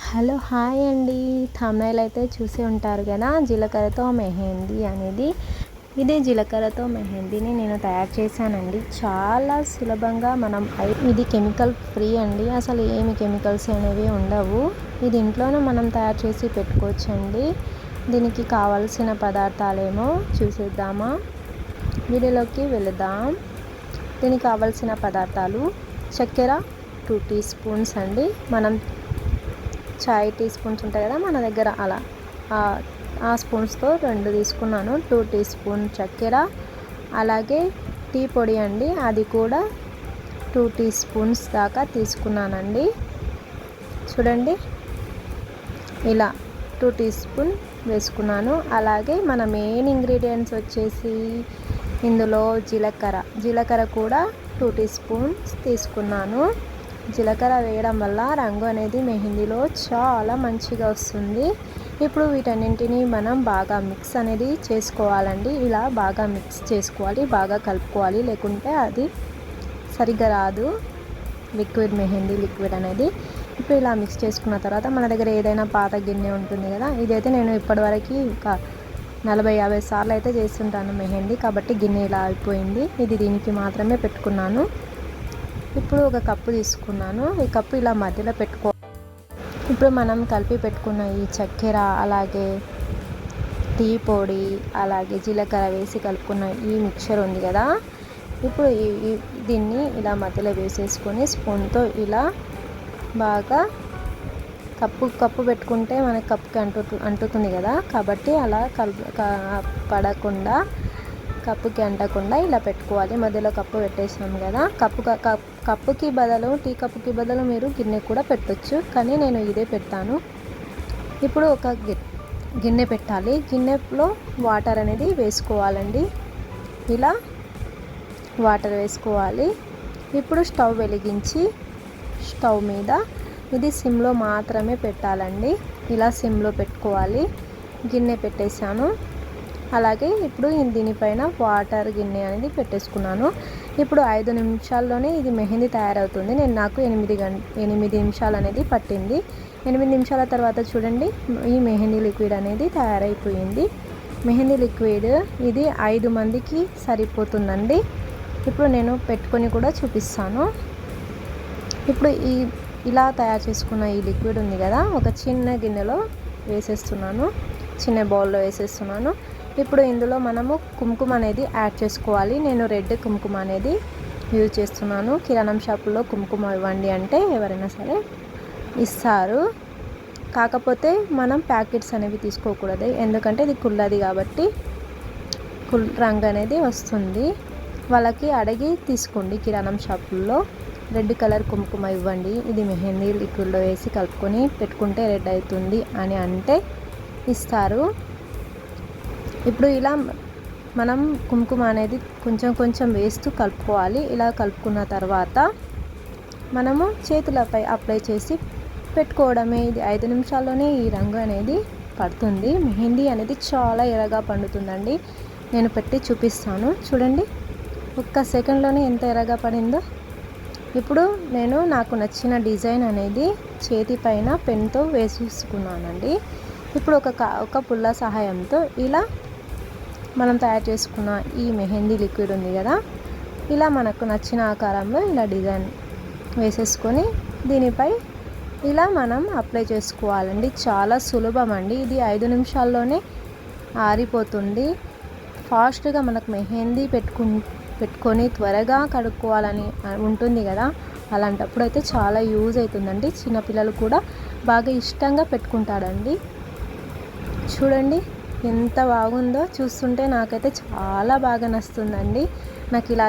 Hello hi అండి. Thumbnail అయితే చూసి ఉంటారు కదా, జీలకర్రతో మెహందీ అనేది. ఇదే జీలకర్రతో మెహందీని నేను తయారు చేశానండి. చాలా సులభంగా ఇది కెమికల్ ఫ్రీ అండి. అసలు ఏమి కెమికల్స్ అనేవి ఉండవు. ఇది ఇంట్లోనే మనం తయారు చేసి పెట్టుకోవచ్చండి. దీనికి కావాల్సిన పదార్థాలేమో చూసేద్దామా, వీడియోలోకి వెళదాం. దీనికి కావాల్సిన పదార్థాలు: చక్కెర 2 టీ స్పూన్స్ అండి. మనం చాయ్ టీ స్పూన్స్ ఉంటాయి కదా మన దగ్గర, అలా ఆ స్పూన్స్తో 2 తీసుకున్నాను. 2 టీ స్పూన్ చక్కెర, అలాగే టీ పొడి అండి, అది కూడా 2 టీ స్పూన్స్ దాకా తీసుకున్నానండి. చూడండి, ఇలా 2 టీ స్పూన్ వేసుకున్నాను. అలాగే మన మెయిన్ ఇంగ్రీడియంట్స్ వచ్చేసి ఇందులో జీలకర్ర కూడా 2 టీ స్పూన్స్ తీసుకున్నాను. జీలకర్ర వేయడం వల్ల రంగు అనేది మెహందీలో చాలా మంచిగా వస్తుంది. ఇప్పుడు వీటన్నింటినీ మనం బాగా మిక్స్ అనేది చేసుకోవాలండి. ఇలా బాగా మిక్స్ చేసుకోవాలి, బాగా కలుపుకోవాలి, లేకుంటే అది సరిగ్గా రాదు, మెహందీ లిక్విడ్ అనేది. ఇప్పుడు ఇలా మిక్స్ చేసుకున్న తర్వాత మన దగ్గర ఏదైనా పాత గిన్నె ఉంటుంది కదా, ఇదైతే నేను ఇప్పటివరకు 40-50 సార్లు అయితే చేస్తుంటాను మెహందీ, కాబట్టి గిన్నె ఇలా అయిపోయింది. ఇది దీనికి మాత్రమే పెట్టుకున్నాను. ఇప్పుడు ఒక కప్పు తీసుకున్నాను. ఈ కప్పు ఇలా మధ్యలో ఇప్పుడు మనం కలిపి పెట్టుకున్న ఈ చక్కెర, అలాగే టీ పొడి, అలాగే జీలకర్ర వేసి కలుపుకున్న ఈ మిక్చర్ ఉంది కదా, ఇప్పుడు దీన్ని ఇలా మధ్యలో వేసేసుకొని స్పూన్తో ఇలా బాగా కప్పు పెట్టుకుంటే మనకి కప్పుకి అంటుతుంది కదా, కాబట్టి అలా కప్పుకి అంటకుండా ఇలా పెట్టుకోవాలి. మధ్యలో కప్పు పెట్టేసినాం కదా, కప్పుకి బదులు, టీ కప్పుకి బదులు మీరు గిన్నె కూడా పెట్టొచ్చు, కానీ నేను ఇదే పెడతాను. ఇప్పుడు ఒక గిన్నె పెట్టాలి. గిన్నెలో వాటర్ అనేది వేసుకోవాలండి. ఇలా వాటర్ వేసుకోవాలి. ఇప్పుడు స్టవ్ వెలిగించి స్టవ్ మీద ఇది సిమ్లో మాత్రమే పెట్టాలండి. ఇలా సిమ్లో పెట్టుకోవాలి. గిన్నె పెట్టేశాను. అలాగే ఇప్పుడు దీనిపైన వాటర్ గిన్నె అనేది పెట్టేసుకున్నాను. ఇప్పుడు 5 నిమిషాల్లోనే ఇది మెహందీ తయారవుతుంది. నాకు 8 నిమిషాలు అనేది పట్టింది. 8 నిమిషాల తర్వాత చూడండి, ఈ మెహందీ లిక్విడ్ అనేది తయారైపోయింది. మెహందీ లిక్విడ్ ఇది 5 మందికి సరిపోతుందండి. ఇప్పుడు నేను పెట్టుకొని కూడా చూపిస్తాను. ఇప్పుడు ఇలా తయారు చేసుకున్న ఈ లిక్విడ్ ఉంది కదా, ఒక చిన్న గిన్నెలో వేసేస్తున్నాను, చిన్న బౌల్లో వేసేస్తున్నాను. ఇప్పుడు ఇందులో మనము కుంకుమ అనేది యాడ్ చేసుకోవాలి. నేను రెడ్ కుంకుమ అనేది యూజ్ చేస్తున్నాను. కిరాణం షాపులో కుంకుమ ఇవ్వండి అంటే ఎవరైనా సరే ఇస్తారు. కాకపోతే మనం ప్యాకెట్స్ అనేవి తీసుకోకూడదు, ఎందుకంటే ఇది కుళ్ళది కాబట్టి రంగు అనేది వస్తుంది. వాళ్ళకి అడిగి తీసుకోండి. కిరాణం షాపుల్లో రెడ్ కలర్ కుంకుమ ఇవ్వండి, ఇది మెహందీ లిక్విడ్లో వేసి కలుపుకొని పెట్టుకుంటే రెడ్ అవుతుంది అని అంటే ఇస్తారు. ఇప్పుడు ఇలా మనం కుంకుమ అనేది కొంచెం వేస్తూ కలుపుకోవాలి. ఇలా కలుపుకున్న తర్వాత మనము చేతులపై అప్లై చేసి పెట్టుకోవడమే. ఇది 5 నిమిషాల్లోనే ఈ రంగు అనేది పడుతుంది. మెహందీ అనేది చాలా ఎర్రగా పండుతుందండి. నేను పెట్టి చూపిస్తాను, చూడండి. ఒక్క సెకండ్లోనే ఎంత ఎర్రగా పడిందో. ఇప్పుడు నేను నాకు నచ్చిన డిజైన్ అనేది చేతి పైన పెన్తో వేసేసుకున్నానండి. ఇప్పుడు ఒక పుల్ల సహాయంతో ఇలా మనం తయారు చేసుకున్న ఈ మెహందీ లిక్విడ్ ఉంది కదా, ఇలా మనకు నచ్చిన ఆకారంలో ఇలా డిజైన్ వేసేసుకొని దీనిపై ఇలా మనం అప్లై చేసుకోవాలండి. చాలా సులభం అండి. ఇది 5 నిమిషాల్లోనే ఆరిపోతుంది. ఫాస్ట్గా మనకు మెహందీ పెట్టుకొని త్వరగా కడుక్కోవాలని ఉంటుంది కదా, అలాంటప్పుడు అయితే చాలా యూజ్ అవుతుందండి. చిన్నపిల్లలు కూడా బాగా ఇష్టంగా పెట్టుకుంటారండి. చూడండి ఎంత బాగుందో, చూస్తుంటే నాకైతే చాలా బాగా నచ్చుతుందండి. నాకు ఇలా